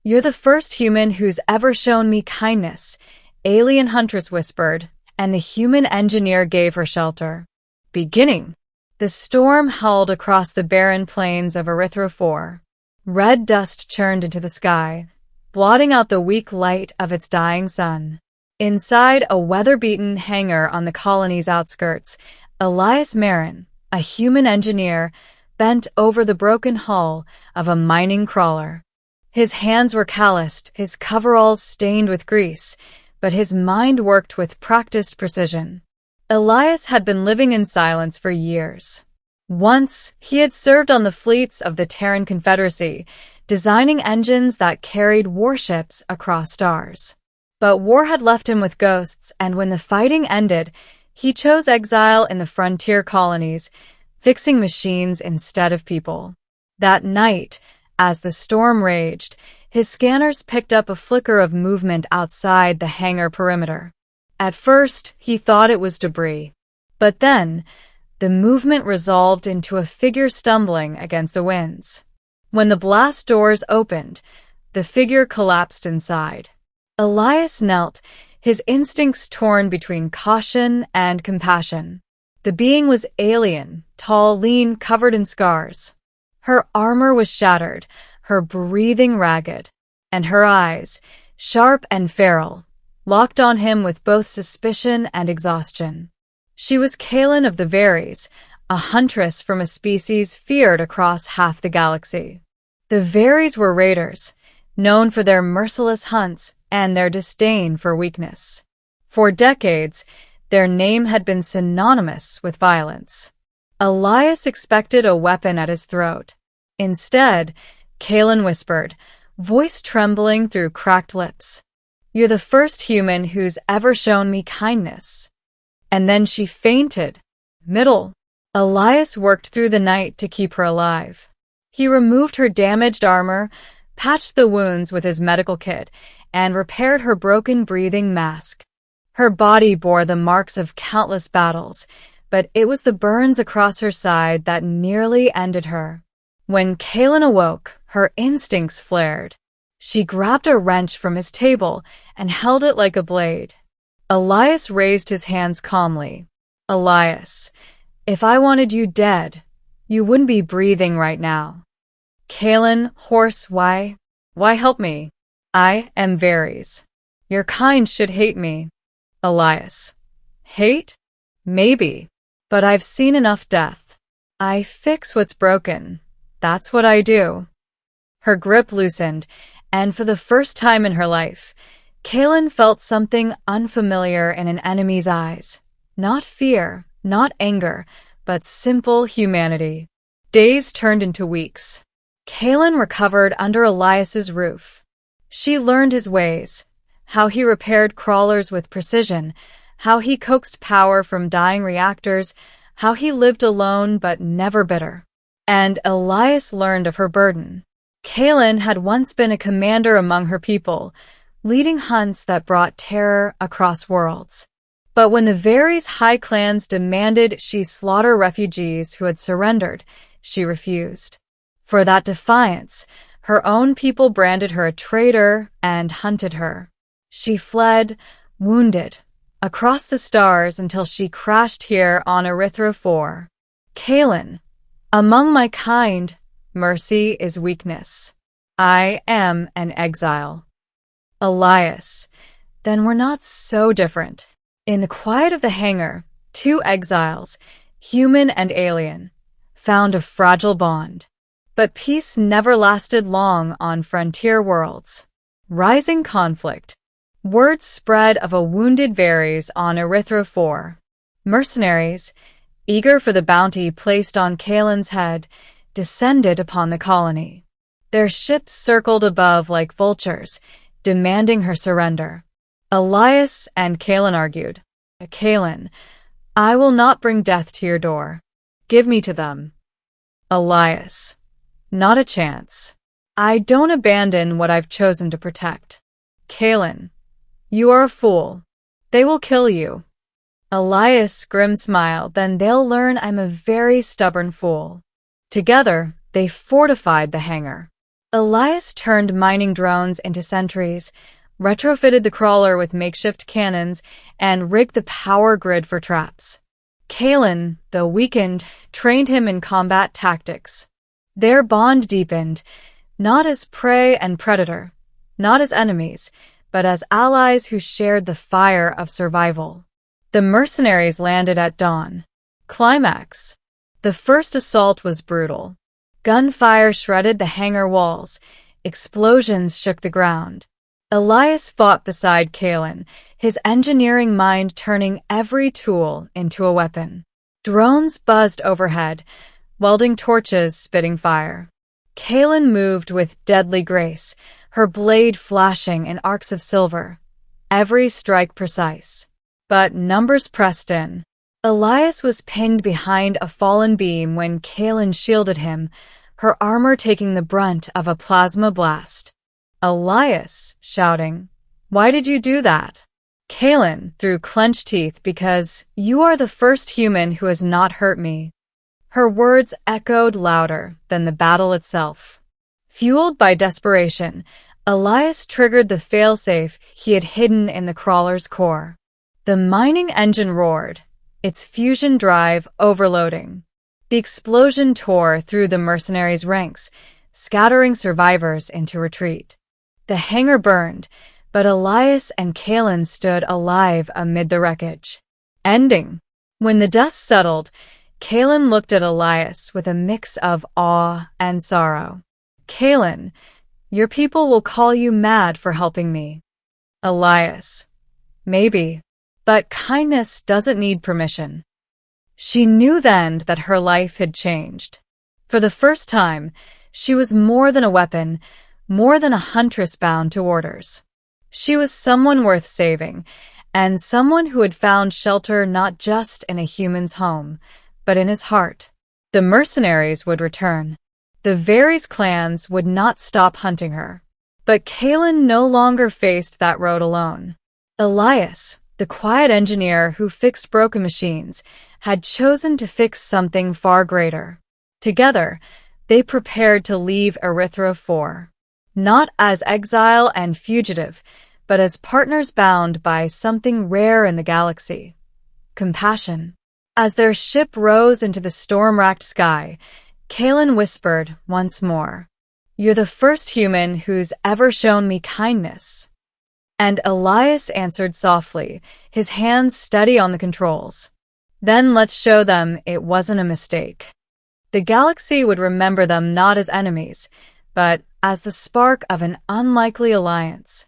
"You're the first human who's ever shown me kindness," alien Huntress whispered, and the human engineer gave her shelter. Beginning. The storm howled across the barren plains of Erythro 4. Red dust churned into the sky, blotting out the weak light of its dying sun. Inside a weather-beaten hangar on the colony's outskirts, Elias Marin, a human engineer, bent over the broken hull of a mining crawler. His hands were calloused, his coveralls stained with grease, but his mind worked with practiced precision. Elias had been living in silence for years. Once, he had served on the fleets of the Terran Confederacy, designing engines that carried warships across stars. But war had left him with ghosts, and when the fighting ended, he chose exile in the frontier colonies, fixing machines instead of people. That night, as the storm raged, his scanners picked up a flicker of movement outside the hangar perimeter. At first, he thought it was debris. But then, the movement resolved into a figure stumbling against the winds. When the blast doors opened, the figure collapsed inside. Elias knelt, his instincts torn between caution and compassion. The being was alien, tall, lean, covered in scars. Her armor was shattered, her breathing ragged, and her eyes, sharp and feral, locked on him with both suspicion and exhaustion. She was Kaelin of the Veries, a huntress from a species feared across half the galaxy. The Veries were raiders, known for their merciless hunts and their disdain for weakness. For decades, their name had been synonymous with violence. Elias expected a weapon at his throat. Instead, Kaelin whispered, voice trembling through cracked lips, "You're the first human who's ever shown me kindness." And then she fainted. Middle. Elias worked through the night to keep her alive. He removed her damaged armor, patched the wounds with his medical kit, and repaired her broken breathing mask. Her body bore the marks of countless battles, but it was the burns across her side that nearly ended her. When Kaelin awoke, her instincts flared. She grabbed a wrench from his table and held it like a blade. Elias raised his hands calmly. "Elias, if I wanted you dead, you wouldn't be breathing right now." Kaelin, hoarse, why help me? "I am Veries. Your kind should hate me." Elias, "Hate? Maybe. But I've seen enough death. I fix what's broken. That's what I do." Her grip loosened, and for the first time in her life, Kaelin felt something unfamiliar in an enemy's eyes. Not fear, not anger, but simple humanity. Days turned into weeks. Kaelin recovered under Elias's roof. She learned his ways, how he repaired crawlers with precision, how he coaxed power from dying reactors, how he lived alone but never bitter. And Elias learned of her burden. Kaelin had once been a commander among her people, leading hunts that brought terror across worlds. But when the Veries high clans demanded she slaughter refugees who had surrendered, she refused. For that defiance, her own people branded her a traitor and hunted her. She fled, wounded, across the stars until she crashed here on Erythro 4. Kaelin, among my kind, mercy is weakness. I am an exile. Elias, then we're not so different. In the quiet of the hangar, two exiles, human and alien, found a fragile bond. But peace never lasted long on frontier worlds. Rising conflict. Word spread of a wounded Veries on Erythro 4. Mercenaries, eager for the bounty placed on Kaelin's head, descended upon the colony. Their ships circled above like vultures, demanding her surrender. Elias and Kaelin argued. "Kaelin, I will not bring death to your door. Give me to them." Elias, "Not a chance. I don't abandon what I've chosen to protect." Kaelin, "You are a fool. They will kill you." Elias' grim smile, "Then they'll learn I'm a very stubborn fool." Together, they fortified the hangar. Elias turned mining drones into sentries, retrofitted the crawler with makeshift cannons, and rigged the power grid for traps. Kalen, though weakened, trained him in combat tactics. Their bond deepened, not as prey and predator, not as enemies, but as allies who shared the fire of survival. The mercenaries landed at dawn. Climax. The first assault was brutal. Gunfire shredded the hangar walls. Explosions shook the ground. Elias fought beside Kalen, his engineering mind turning every tool into a weapon. Drones buzzed overhead, welding torches spitting fire. Kalen moved with deadly grace, her blade flashing in arcs of silver, every strike precise. But numbers pressed in. Elias was pinned behind a fallen beam when Kalen shielded him, her armor taking the brunt of a plasma blast. Elias, shouting, "Why did you do that?" Kalen, through clenched teeth, "Because you are the first human who has not hurt me." Her words echoed louder than the battle itself. Fueled by desperation, Elias triggered the failsafe he had hidden in the crawler's core. The mining engine roared, its fusion drive overloading. The explosion tore through the mercenaries' ranks, scattering survivors into retreat. The hangar burned, but Elias and Kalen stood alive amid the wreckage. Ending. When the dust settled, Kalen looked at Elias with a mix of awe and sorrow. "Kalen, your people will call you mad for helping me." Elias, "Maybe, but kindness doesn't need permission." She knew then that her life had changed. For the first time, she was more than a weapon, more than a huntress bound to orders. She was someone worth saving, and someone who had found shelter not just in a human's home, but in his heart. The mercenaries would return. The Varys clans would not stop hunting her. But Kalen no longer faced that road alone. Elias, the quiet engineer who fixed broken machines, had chosen to fix something far greater. Together, they prepared to leave Erythra 4. Not as exile and fugitive, but as partners bound by something rare in the galaxy: compassion. As their ship rose into the storm-racked sky, Kalen whispered once more, "You're the first human who's ever shown me kindness." And Elias answered softly, his hands steady on the controls. "Then let's show them it wasn't a mistake." The galaxy would remember them not as enemies, but as the spark of an unlikely alliance.